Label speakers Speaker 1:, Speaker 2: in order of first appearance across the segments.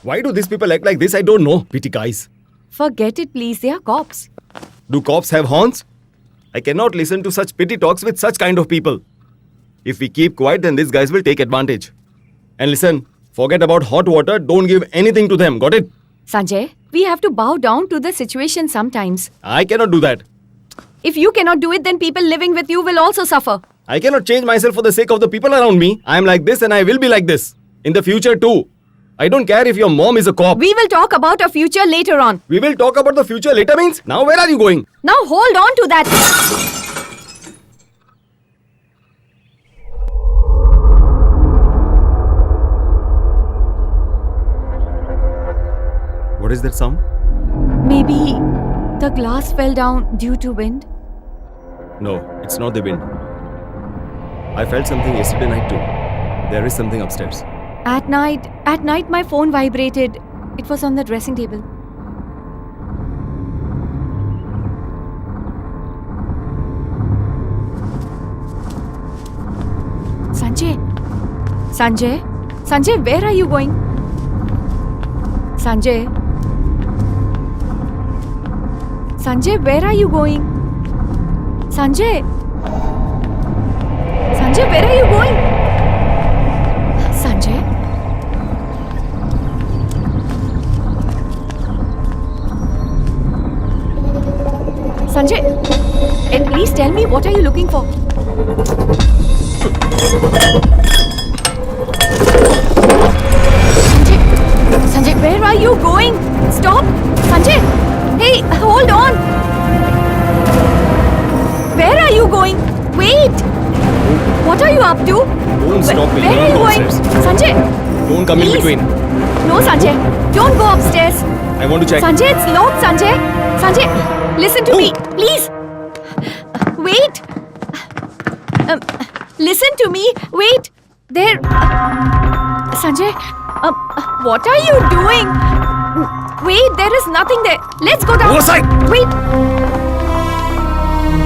Speaker 1: Why do these people act like this? I don't know. Pity guys.
Speaker 2: Forget it, please. They are cops.
Speaker 1: Do cops have horns? I cannot listen to such petty talks with such kind of people. If we keep quiet, then these guys will take advantage. And listen, forget about hot water. Don't give anything to them. Got it?
Speaker 2: Sanjay, we have to bow down to the situation sometimes.
Speaker 1: I cannot do that.
Speaker 2: If you cannot do it, then people living with you will also suffer.
Speaker 1: I cannot change myself for the sake of the people around me. I am like this and I will be like this. In the future too. I don't care if your mom is a cop.
Speaker 2: We will talk about our future later on.
Speaker 1: We will talk about the future later means? Now where are you going?
Speaker 2: Now hold on to that.
Speaker 1: What is that sound?
Speaker 2: Maybe the glass fell down due to wind.
Speaker 1: No, it's not the wind. I felt something yesterday night too. There is something upstairs.
Speaker 2: At night my phone vibrated. It was on the dressing table. Sanjay, where are you going? Sanjay, where are you going? Sanjay, where are you going? Sanjay, at least tell me, what are you looking for? Sanjay, where are you going? Stop! Sanjay! Hey, hold on! Where are you going? Wait! What are you up to?
Speaker 1: Don't stop me.
Speaker 2: Where are you going?
Speaker 1: Upstairs.
Speaker 2: Sanjay!
Speaker 1: Don't come
Speaker 2: Please.
Speaker 1: in between.
Speaker 2: No, Sanjay. Don't go upstairs.
Speaker 1: I want to check.
Speaker 2: Sanjay, it's locked, Sanjay. Sanjay, listen to me. Please. Wait. Listen to me. Wait. There. Sanjay, what are you doing? Wait, there is nothing there. Let's go down.
Speaker 1: Go aside.
Speaker 2: Wait.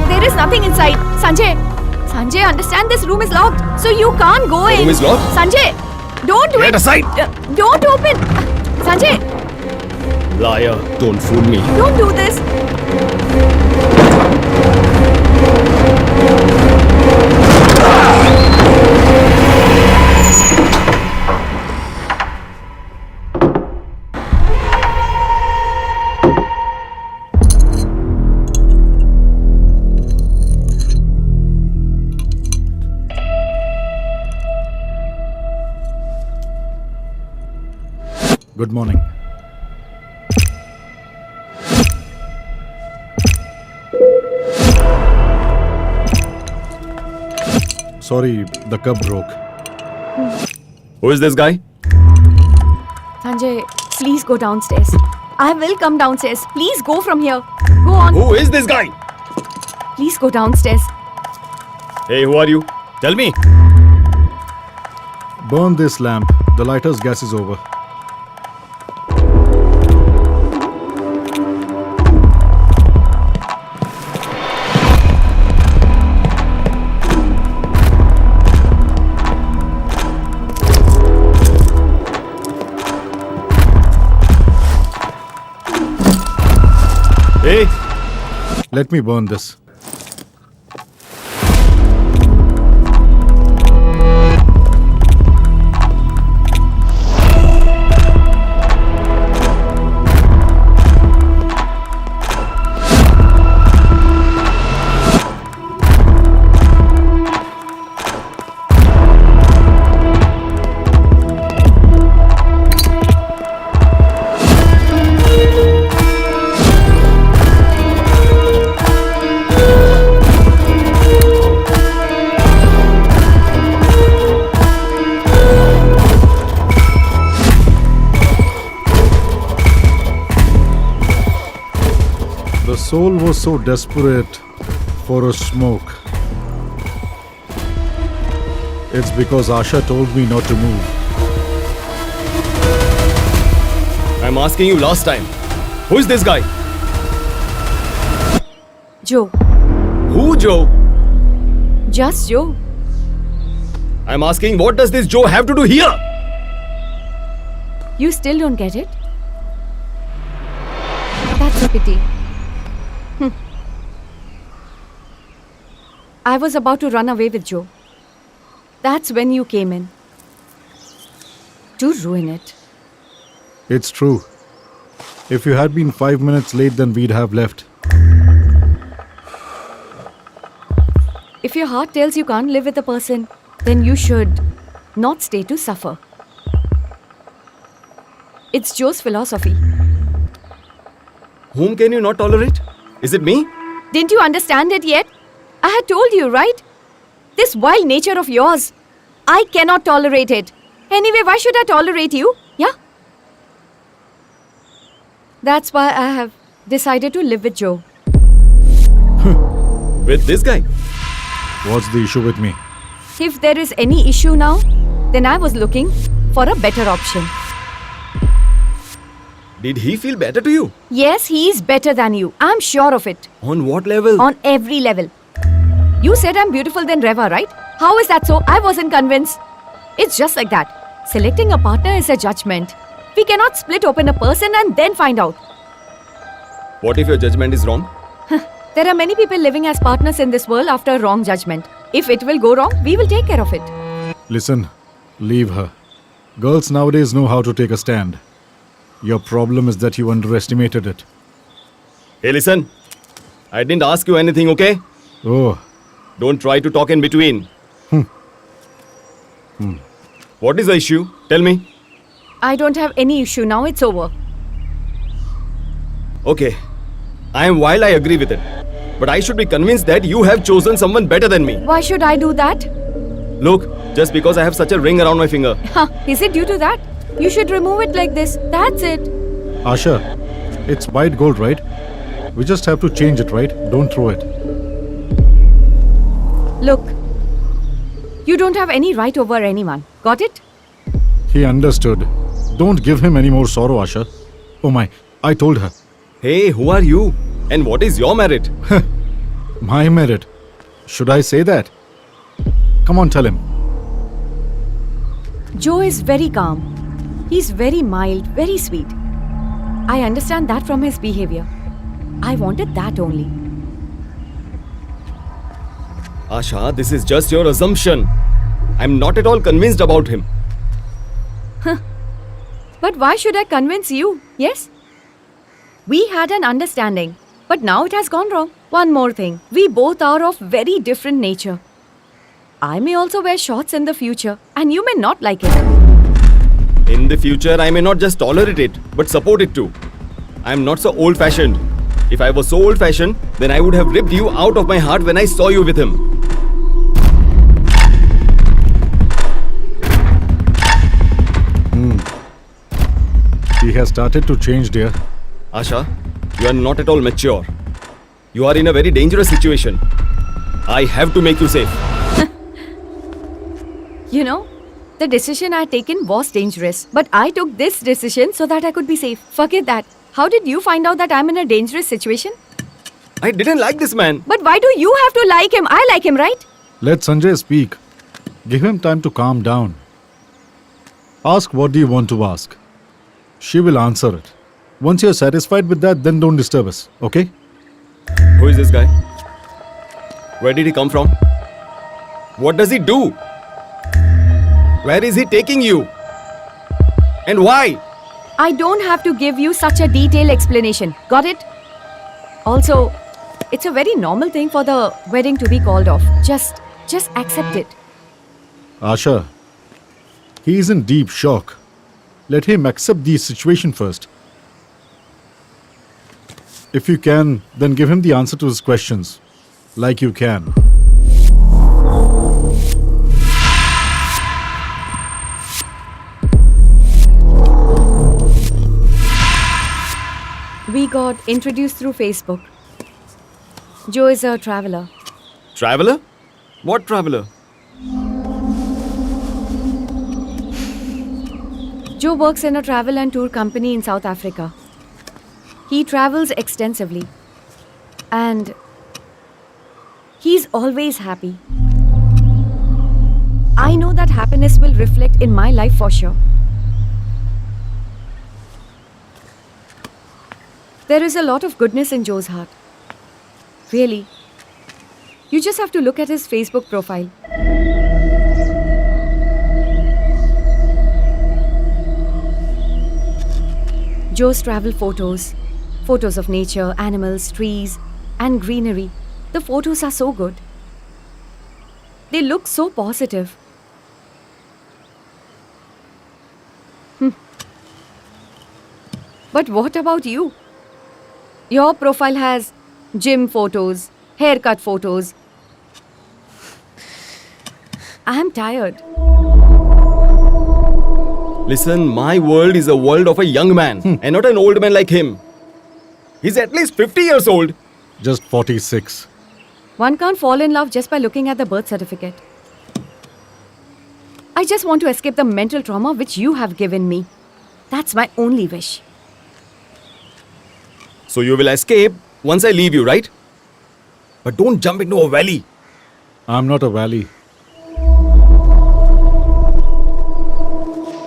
Speaker 2: There is nothing inside. Sanjay, understand this room is locked. So you can't go in.
Speaker 1: Room is locked?
Speaker 2: Sanjay, don't do it.
Speaker 1: Get aside.
Speaker 2: Don't open. Sanjay,
Speaker 1: Liar. Don't fool me.
Speaker 2: don't do this.
Speaker 3: Good morning. Sorry, the cup broke.
Speaker 1: Who is this guy?
Speaker 2: Sanjay, please go downstairs. I will come downstairs. Please go from here. Go on.
Speaker 1: Who is this guy?
Speaker 2: Please go downstairs.
Speaker 1: Hey, who are you? Tell me.
Speaker 3: Burn this lamp. The lighter's gas is over.
Speaker 1: Hey.
Speaker 3: Let me burn this. The soul was so desperate for a smoke. It's because Asha told me not to move.
Speaker 1: I'm asking you last time. Who is this guy?
Speaker 2: Joe.
Speaker 1: Who, Joe?
Speaker 2: Just Joe.
Speaker 1: I'm asking, what does this Joe have to do here?
Speaker 2: You still don't get it? That's a pity. I was about to run away with Joe. That's when you came in. To ruin it.
Speaker 3: It's true. If you had been 5 minutes late, then we'd have left.
Speaker 2: If your heart tells you can't live with a person, then you should not stay to suffer. It's Joe's philosophy.
Speaker 1: Whom can you not tolerate? Is it me?
Speaker 2: Didn't you understand it yet? I had told you, right? This wild nature of yours. I cannot tolerate it. Anyway, why should I tolerate you? Yeah? That's why I have decided to live with Joe.
Speaker 1: With this guy?
Speaker 3: What's the issue with me?
Speaker 2: If there is any issue now, then I was looking for a better option.
Speaker 1: Did he feel better to you?
Speaker 2: Yes, he is better than you. I'm sure of it.
Speaker 1: On what level?
Speaker 2: On every level. You said I'm beautiful than Reva, right? How is that so? I wasn't convinced. It's just like that. Selecting a partner is a judgment. We cannot split open a person and then find out.
Speaker 1: What if your judgment is wrong?
Speaker 2: There are many people living as partners in this world after a wrong judgment. If it will go wrong, we will take care of it.
Speaker 3: Listen, leave her. Girls nowadays know how to take a stand. Your problem is that you underestimated it.
Speaker 1: Hey, listen. I didn't ask you anything, okay?
Speaker 3: Oh,
Speaker 1: Don't try to talk in between. What is the issue? Tell me.
Speaker 2: I don't have any issue now, it's over.
Speaker 1: Okay. I am wild, I agree with it. But I should be convinced that you have chosen someone better than me.
Speaker 2: Why should I do that?
Speaker 1: Look, just because I have such a ring around my finger.
Speaker 2: Is it due to that? You should remove it like this. That's it.
Speaker 3: Asha, it's white gold, right? We just have to change it, right? Don't throw it.
Speaker 2: Look, you don't have any right over anyone. Got it?
Speaker 3: He understood. Don't give him any more sorrow, Asha. Oh my, I told her.
Speaker 1: Hey, who are you? And what is your merit?
Speaker 3: My merit. Should I say that? Come on, tell him.
Speaker 2: Joe is very calm. He's very mild, very sweet. I understand that from his behavior. I wanted that only.
Speaker 1: Asha, this is just your assumption. I'm not at all convinced about him.
Speaker 2: But why should I convince you? Yes? We had an understanding, but now it has gone wrong. One more thing. We both are of very different nature. I may also wear shorts in the future, and you may not like it.
Speaker 1: In the future, I may not just tolerate it, but support it too. I'm not so old-fashioned. If I was so old-fashioned, then I would have ripped you out of my heart when I saw you with him.
Speaker 3: He has started to change, dear.
Speaker 1: Asha, you are not at all mature. You are in a very dangerous situation. I have to make you safe.
Speaker 2: You know, the decision I had taken was dangerous, but I took this decision so that I could be safe. Forget that. How did you find out that I'm in a dangerous situation?
Speaker 1: I didn't like this man.
Speaker 2: But why do you have to like him? I like him, right?
Speaker 3: Let Sanjay speak. Give him time to calm down. Ask what do you want to ask. She will answer it. Once you're satisfied with that, then don't disturb us, okay?
Speaker 1: Who is this guy? Where did he come from? What does he do? Where is he taking you? And why?
Speaker 2: I don't have to give you such a detailed explanation. Got it? Also, it's a very normal thing for the wedding to be called off. Just accept it.
Speaker 3: Asha, he is in deep shock. Let him accept the situation first. If you can, then give him the answer to his questions. Like you can.
Speaker 2: We got introduced through Facebook. Joe is a traveler.
Speaker 1: Traveler? What traveler?
Speaker 2: Joe works in a travel and tour company in South Africa. He travels extensively. And he's always happy. I know that happiness will reflect in my life for sure. There is a lot of goodness in Joe's heart. Really. You just have to look at his Facebook profile. Joe's travel photos. Photos of nature, animals, trees, and greenery. The photos are so good. They look so positive. But what about you? Your profile has gym photos, haircut photos. I am tired.
Speaker 1: Listen, my world is a world of a young man and not an old man like him. He's at least 50 years old.
Speaker 3: Just 46.
Speaker 2: One can't fall in love just by looking at the birth certificate. I just want to escape the mental trauma which you have given me. That's my only wish.
Speaker 1: So you will escape once I leave you, right? But don't jump into a valley.
Speaker 3: I'm not a valley.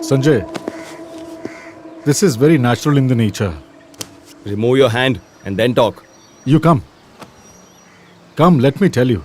Speaker 3: Sanjay, this is very natural in the nature.
Speaker 1: Remove your hand and then talk.
Speaker 3: You come. Come, let me tell you.